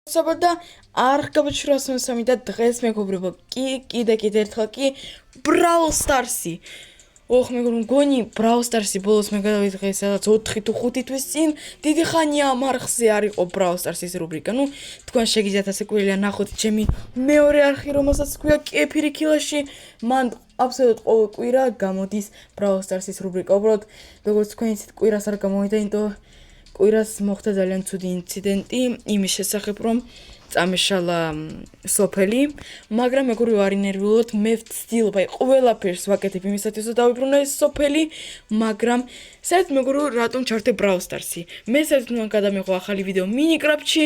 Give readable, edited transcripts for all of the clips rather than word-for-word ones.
საბადა არ გაბაჩრას მოსამი და დღეს მეგობრებო კიდე ერთხელ კი Brawl Stars-ი ოხ მეგობრებო მგონი Brawl Stars-ი ბოლოს მე გადავიდღე სადაც 4 თუ 5 თვის წინ დიდი ხანია მარხზე არ იყო Brawl Stars-ის რუბრიკა ნუ თქვენ შეგიძლიათ ასე კვირია ნახოთ ჩემი მეორე არხი რომელსაც ქვია კეფირი ქილაში მან აბსოლუტ ყოველ კვირა გამოდის Brawl Stars-ის რუბრიკა უბრალოდ როგორც თქვენ იცით კვირას არ გამოვიდა იმიტომ კვირას მოხდა ძალიან ცუდი ინციდენტი იმის შესახებ რომ წამეშალა სოფელი მაგრამ მეგობრებო არ ინერვიულოთ მე ვცდილობ აი ყველაფერს ვაკეთებ იმისათვის რომ დავიბრუნო ეს სოფელი მაგრამ საერთოდ მეგობრებო რატომ ჩართე Brawl Stars-ი მე საერთოდ მან გადამიღო ახალი ვიდეო მინიკრაფტში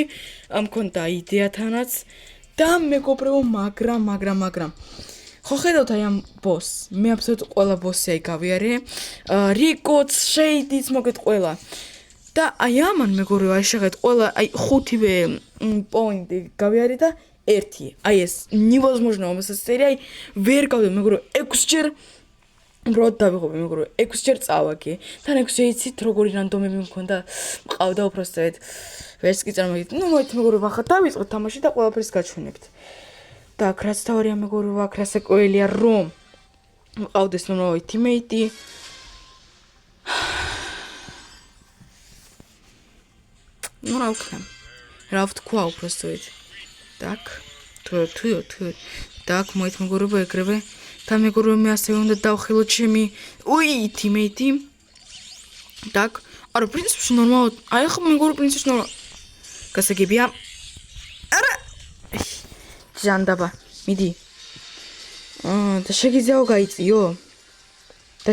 მქონდა იდეა თანაც და მეგობრებო მაგრამ ხო ხედავთ აი ამ ბოსს მე აბსოლუტ ყველა ბოსი აი გავიარე რიკოც შეიდიც მოგეთ ყველა და აი ამან მეგობრებო აი შეგეთ ყველა აი 5-ვე პოინტი გავიარე და 1 აი ეს невозможно ამასწერი აი ვერ გავდე მეგობრებო 6 ჯერ უბრალოდ დავიღობე მეგობრებო 6 ჯერ წავაგე თან 6 ჯერ იცით როგორი რანდომები მქონდა მყავდა უბრალოდ ვერც კი წარმოგიდგენთ ნუ მოით მეგობრებო ახლა დავიწყოთ თამაში და ყველაფერს გაჩვენებთ და რაც თავარია მეგობრებო აქ რასაკვირველია რომ მყავდეს ნორმალური თიმეიტი ну რა ვთქვა უბრალოდ так თუ так მოით მეგობრებო ეგრევე და მეგობრებო მე ასევე უნდა დავხილო ჩემი უი თიმეიტი так არა პრინციპში ნორმალურად აი ხო მეგობრებო პრინციპში ნორმალურად გასაგებია არა ჟანდაბა მიდი და შეგიძლიაო გაიწიო და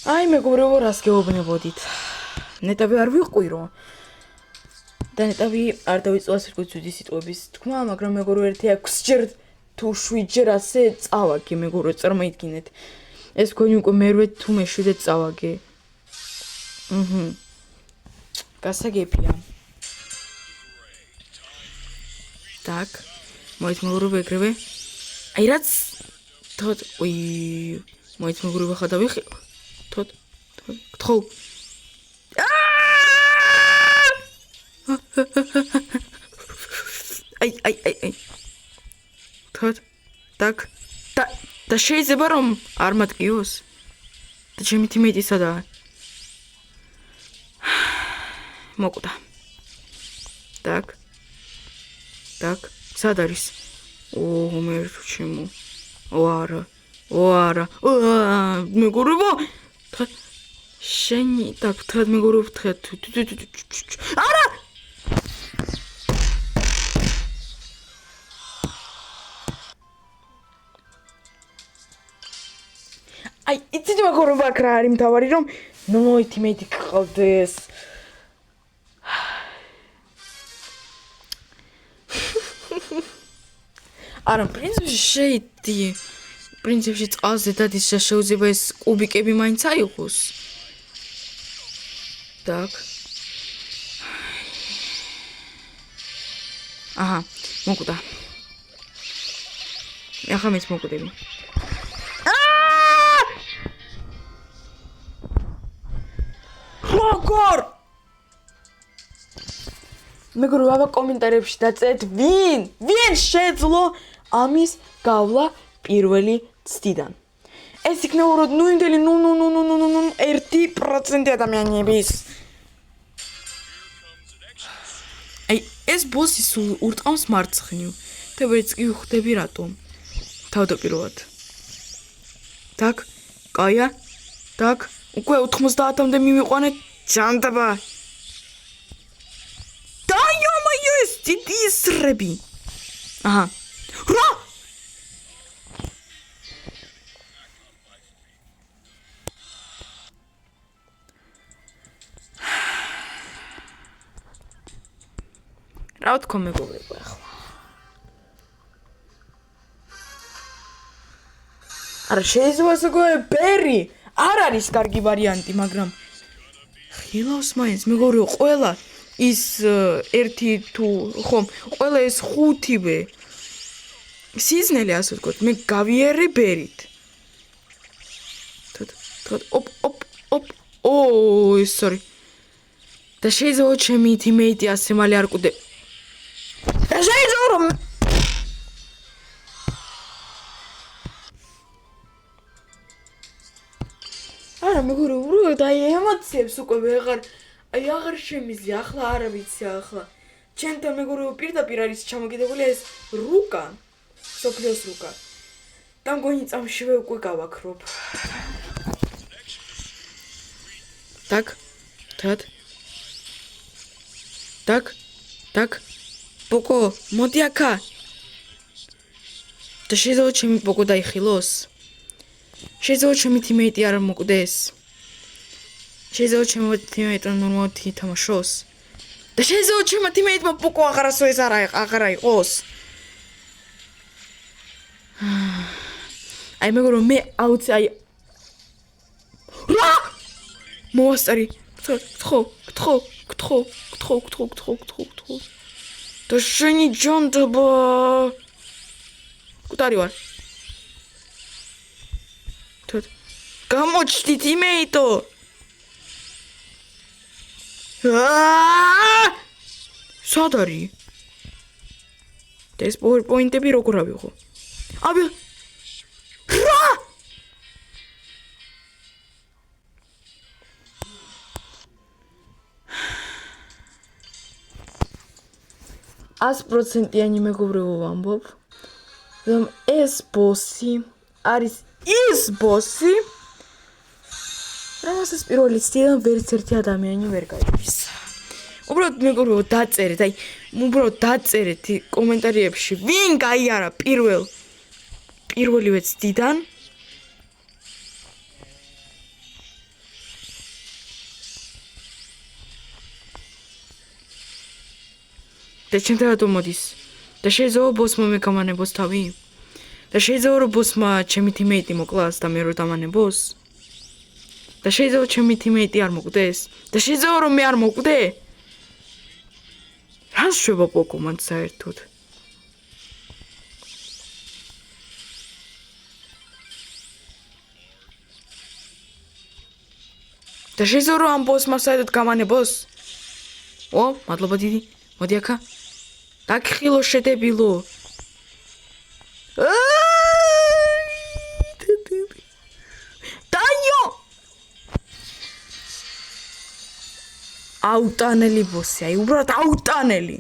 აი მეგობრებო რას გეუბნებოდით ნეტავი არ ვიყვირო და ნეტავი არ დავიწყოს რკუცუდი სიტყვების თქმა მაგრამ მეგობრებო ერთი 6 ჯერ თუ 7 ჯერ ასე წავაგე მეგობრებო წარმოიდგინეთ ეს გონი უკვე მერვე თუ მე-7 წავაგე გასაგებია так მოით მეგობრებო ეგრევე აი რაც თოთ უი მოით მეგობრებო ხა დავიხი თოთ გთხოვ აი თოთ так და შეიძლება რომ არ მატკიოს და ჩემი თიმეიტი სადაა მოკვდა так სად არის მე ჩემო არა მეგობრებო შენი так თად მეგობრებო არა აი იცით მეგობრებო აქ რა არის მთავარი რომ ნოი თიმეიტი გყავდეს არა პრინციპში წყალზე დადის შეუძლება ეს კუბიკები მაინც აიღოს так აჰა მოკვდა ახლა მეც მოკვდები როგორ მეგობრებო აბა კომენტარებში დაწერთ ვინ შეძლო ამის გავლა პირველი ცდიდან ეს იქნება ნუ იმდენი 1% ადამიანების აი ეს ბოსი სულ ურტყამს მარცხნივ და ვერც კი ვხვდები რატომ თავდაპირველად так კაია так უკვე 90-მდე მივიყვანეთ ჟანდაბა დაიომაიო ეს დიდი ისრები აჰა რა რა თქო მეგობრებო ახლა არა შეიძლება ზოგადად ბერი არ არის კარგი ვარიანტი მაგრამ ხილავს მაინც მეგობრებო ყველა ის 1 თუ ხომ ყველა ეს 5-ვე სიზნელი ასე ვთქვათ მე გავიარე ბერით თოთ ოპ sorry და შეიძლება ჩემი teammate ასე მალე არ კვდე. და შეიძლება რომ არა მეგობრებო, უბრალოდ აი ემოციებს უკვე აღარ შემიძლია, ახლა არა ვიცი ახლა. ჩემთან მეგობრებო პირდაპირ არის ჩამოკიდებული ეს რუკა, სოფლიოს რუკა. და მგონი წამშივე უკვე გავაქრობ. Так. პოკო, მოდი აქა. და შეიძლება ჩემი პოკო დაიხილოს. შეიძლება ჩემი teammate არ მოკვდეს. შეიძლება ჩემი teammate ნორმალურად ითამაშოს. და შეიძლება ჩემი teammate-მა პოკო აღარასოდეს აღარა იყოს. აი მეგობრებო მე აუცი აი რა მოასწარი კთხო და შენი ჯანდაბა კუტარი ვარ თოთ გამოჩდი teammate-ო სად არის და ეს PowerPoint-ები როგორ ავიღო აბი რა 100%-იანი მეგობრებო ვამბობ რომ ეს ბოსი არის ის ბოსი რომელსაც პირველი წლიდან ვერც ერთი ადამიანი ვერ გაიგებს უბრალოდ მეგობრებო დაწერეთ აი უბრალოდ დაწერეთ კომენტარებში ვინ გაიარა პირველივე წლიდან და ჩემთან რატომ მოდის და შეიძლება ბოსმა მე გამანებოს თავი და შეიძლება რომ ბოსმა ჩემი teammate მოკლას და მე რო დამანებოს და შეიძლება ჩემი teammate არ მოკვდეს და შეიძლება რომ მე არ მოკვდე რა შევა პოკო მან საერთოდ და შეიძლება რომ ამ ბოსმა საერთოდ გამანებოს ო მადლობა დიდი მოდი აქა დაგხილო შედებილო დაიო აუტანელი ბოსი აი უბრალოდ აუტანელი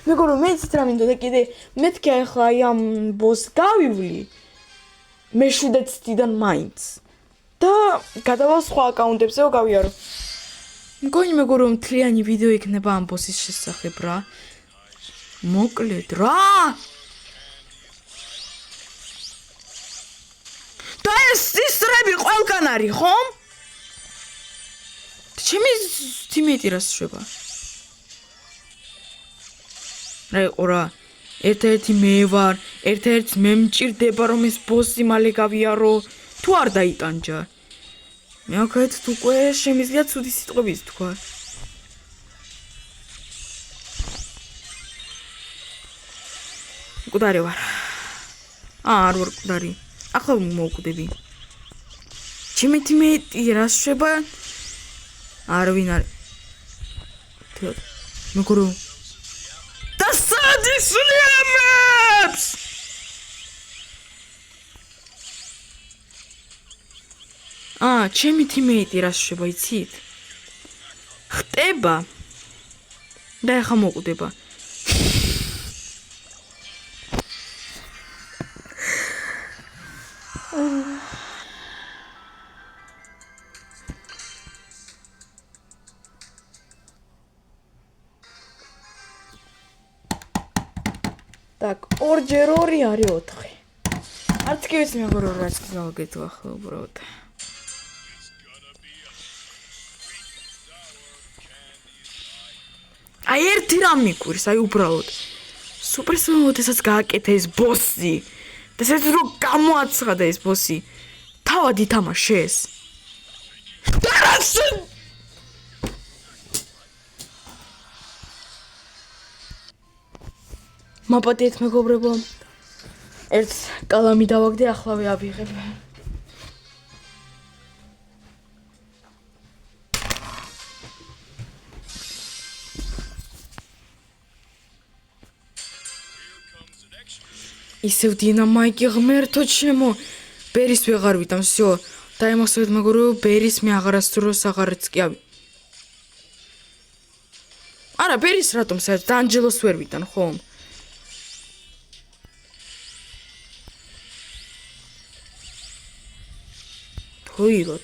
მეგობრებო მე იცით რა მინდოდა კიდე მეთქი ახლა აი ამ ბოს გავივლი მე 7 წლიდან მაინც და გადავალ სხვა აკაუნტებზე გავიარო მგონი მეგობრებო მთლიანი ვიდეო იქნება ამ ბოსის შესახებ რა მოკლედ რა და ეს სისტრები ყველგან არის ხომ ჩემი teammate რას შვება რა იყო რა ერთ-ერთი მე ვარ ერთ-ერთი მე მჭირდება რომ ეს ბოსი მალე გავიარო თუ არ დაიტანჯა მე აქეთ უკვე შემიძლია ცუდი სიტყვების თქვა მკვდარი ვარ არ ვარ მკვდარი ახლა მოვკვდები ჩემი teammate რას შვება არავინ არ მეგობრებო და სად ისლამებს ჩემი teammate რას შვება იცით ხტება და ახლა მოკვდება так or።ჯერ 2 არის 4 არც კი ვიცი მეგობრებო რაც გავაკეთო ახლა უბრალოდ აი ერთი რამ მიკვირს აი უბრალოდ სუპერსმოდესაც გააკეთა ეს ბოსი და ეს რო გამოაცხადა ეს ბოსი თავად ითამაშეს მაპატიეთ მეგობრებო ერთ კალამი დავაგდე ახლავე ავიღებ ისევ დინამაიკი ღმერთო ჩემო. ბერის ვეღარ ვიტან, всё. დაიმახსოვრეთ მეგობრებო, ბერის მე აღარასდროს აღარც კი ავი. არა, ბერის რატომ საერთოდ ანჯელოს ვერ ვიტან, ხომ? თუილო.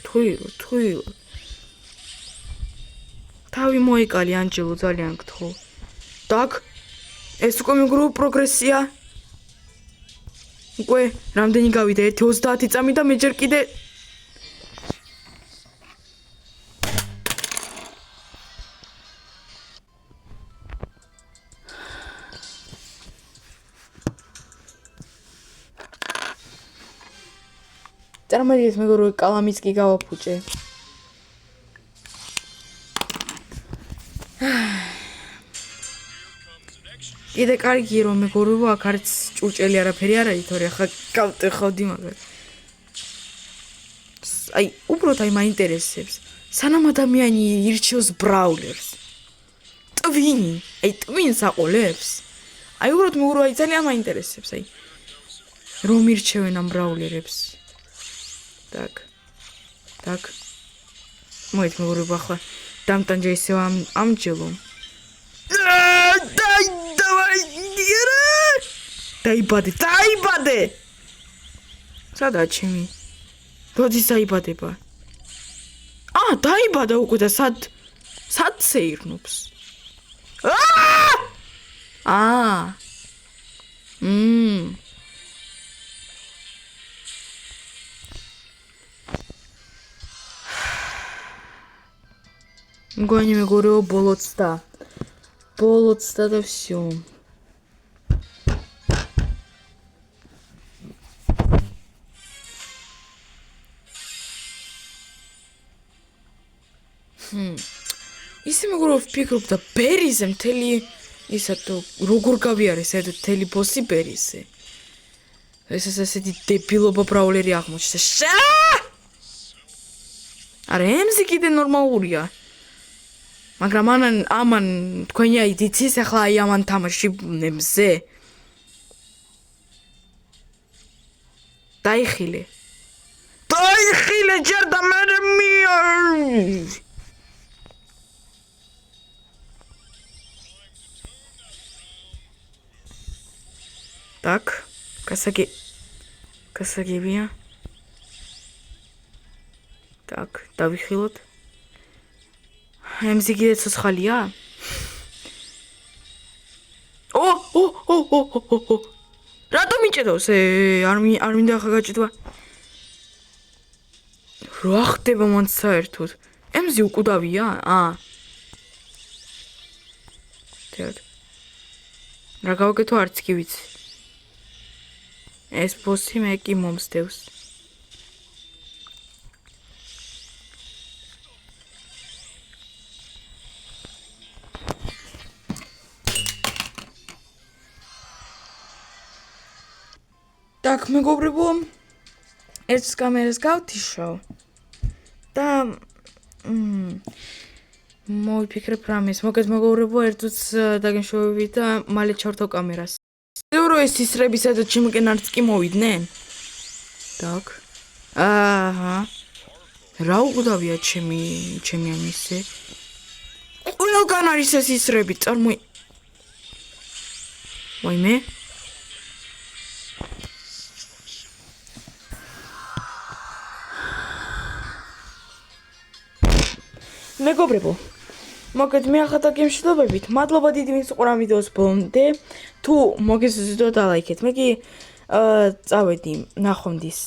თავი მოიკალი ანჯელო ძალიან გთხოვ. так, ეს უკვე მეგობრებო პროგრესია. უკვე რამდენი გავიდა? 1:30 წამი და მე ჯერ კიდე წარმოგიდგენთ მეგობრებო, კალამიც კი გავაფუჭე. კიდე კარგი რომ მეგობრებო, აქ არც ჭურჭელი არაფერი არ არის, თორე ახლა გავტეხავდი მაგას. აი, უბრალოდ აი მაინტერესებს. სანამ ადამიანი ირჩევს ბრაულერს. ტვინს აყოლებს. აი, უბრალოდ მეგობრებო, აი ძალიან მაინტერესებს, აი. რომ ირჩევენ ამ ბრაულერებს. так. მოით მეგობრებო, ახლა დამტანჯა ისევ ამჯელო. დაიბადე! სადაა ჩემი? როდის დაიბადება? დაიბადა უკვე და სად სეირნობს? მგონი მეგობრებო, ბოლოცდა და всё. ისე მეგობრებო, ვფიქრობ და ბერიზე მთელი ისა თუ როგორ გავიარე საერთოდ მთელი ბოსი ბერიზე. ეს ესეთი დებილობა ბრაულერი აღმოჩნდა. არა, ემზი კიდე ნორმალურია. მაგრამ ამან თქვენი აი დიცის ახლა აი ამან თამაში ემზე. დაიხილე ჯერ და მე так, გასაგებია. так, დავიხილოთ. ემზი კიდე ცოცხალია? რატომ მიჭედავს? არ მინდა ახლა გაჭედვა. რა ხდება მან საერთოდ? ემზი უკვდავია? რა გავაკეთო არც კი ვიცი. ეს ბოსი მე კი მომსდევს. так, მეგობრებო, ეს კამერას გავთიშო და მოვიფიქრებ რამეს. მოგეთ მეგობრებო, ერთუც დაგემშვიდობებით და მალე ჩავთავ კამერას. ზევრო ეს ისრებისა და ჩემკენ არც კი მოვიდნენ. так. რა უყდავია ჩემი ამისე. ყველგან არის ეს ისრები, ვაიმე. მეგობრებო, მოგეთ მე ახლა დაგემშვიდობებით. მადლობა დიდი ვინც უყურა ვიდეოს ბოლომდე. თუ მოგესწრებთ და ლაიქეთ. მე კი წავედი ნახვამდის.